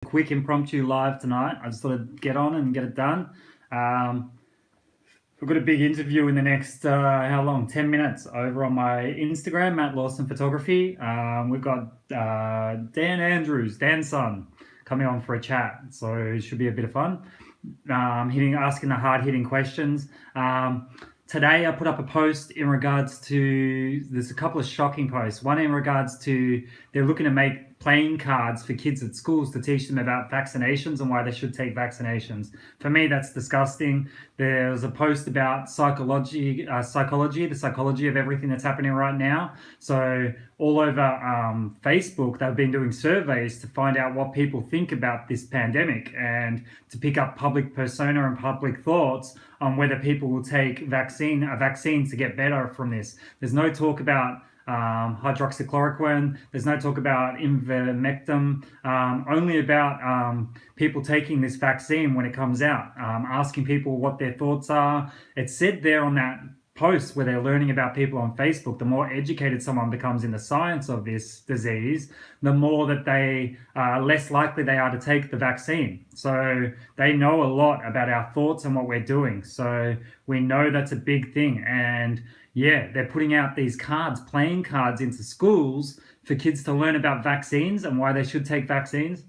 Quick impromptu live tonight. I just thought I'd get on and get it done. We've got a big interview in the next, 10 minutes over on my Instagram, Matt Lawson Photography. We've got Dan Andrews, Dan's son, coming on for a chat. So it should be a bit of fun. Asking the hard-hitting questions. Today I put up a post in regards to, there's a couple of shocking posts. One in regards to, they're looking to make playing cards for kids at schools to teach them about vaccinations and why they should take vaccinations. For me, that's disgusting. There's a post about psychology, the psychology of everything that's happening right now. So all over Facebook, they've been doing surveys to find out what people think about this pandemic and to pick up public persona and public thoughts on whether people will take a vaccine to get better from this. There's no talk about hydroxychloroquine. There's no talk about ivermectin, only about people taking this vaccine when it comes out, asking people what their thoughts are. It said there on that post where they're learning about people on Facebook, the more educated someone becomes in the science of this disease, the more that they less likely they are to take the vaccine. So they know a lot about our thoughts and what we're doing. So we know that's a big thing. And yeah, they're putting out these cards, playing cards into schools for kids to learn about vaccines and why they should take vaccines.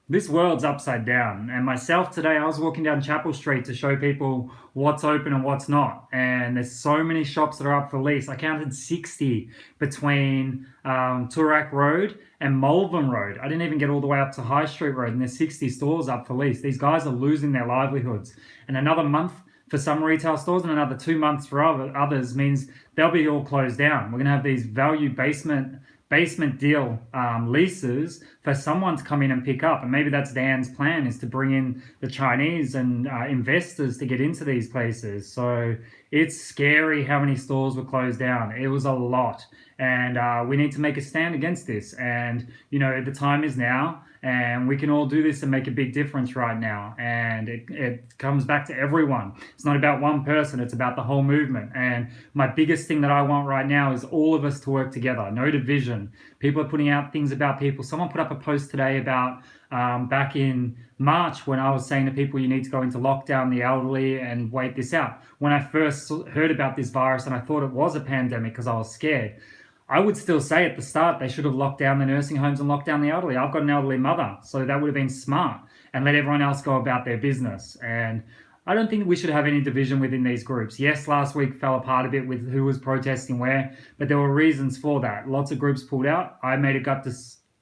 This world's upside down. And myself today, I was walking down Chapel Street to show people what's open and what's not. And there's so many shops that are up for lease. I counted 60 between Toorak Road and Malvern Road. I didn't even get all the way up to High Street Road, and there's 60 stores up for lease. These guys are losing their livelihoods. And another month for some retail stores and another 2 months for others means they'll be all closed down. We're going to have these value basement deal leases for someone to come in and pick up. And maybe that's Dan's plan, is to bring in the Chinese and investors to get into these places. So it's scary how many stores were closed down. It was a lot. And we need to make a stand against this. And, you know, the time is now. And we can all do this and make a big difference right now. And it comes back to everyone. It's not about one person, it's about the whole movement. And my biggest thing that I want right now is all of us to work together, no division. People are putting out things about people. Someone put up a post today about back in March when I was saying to people, you need to go into lockdown, the elderly, and wait this out. When I first heard about this virus and I thought it was a pandemic because I was scared, I would still say at the start they should have locked down the nursing homes and locked down the elderly. I've got an elderly mother, so that would have been smart, and let everyone else go about their business. And I don't think we should have any division within these groups. Yes, last week fell apart a bit with who was protesting where, but there were reasons for that. Lots of groups pulled out. I made a gut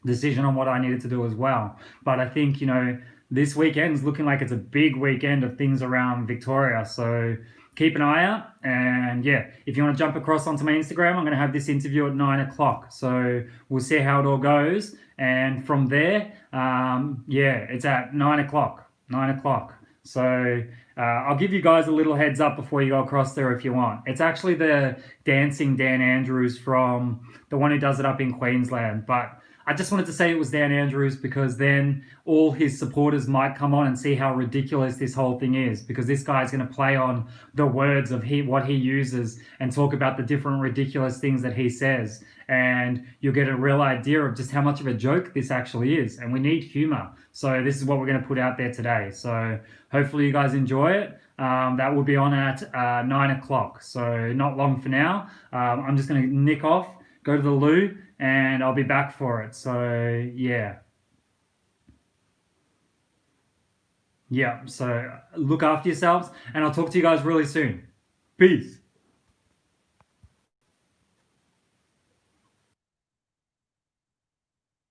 decision on what I needed to do as well. But I think, you know, this weekend's looking like it's a big weekend of things around Victoria. So keep an eye out. And yeah, if you want to jump across onto my Instagram, I'm going to have this interview at 9 o'clock. So we'll see how it all goes. And from there, it's at 9 o'clock. So I'll give you guys a little heads up before you go across there if you want. It's actually the dancing Dan Andrews from the one who does it up in Queensland. But I just wanted to say it was Dan Andrews because then all his supporters might come on and see how ridiculous this whole thing is, because this guy's going to play on the words of what he uses and talk about the different ridiculous things that he says. And you'll get a real idea of just how much of a joke this actually is. And we need humor. So this is what we're going to put out there today. So hopefully you guys enjoy it. That will be on at 9 o'clock. So not long for now. I'm just going to nick off, go to the loo, and I'll be back for it. So yeah. So look after yourselves, and I'll talk to you guys really soon. Peace.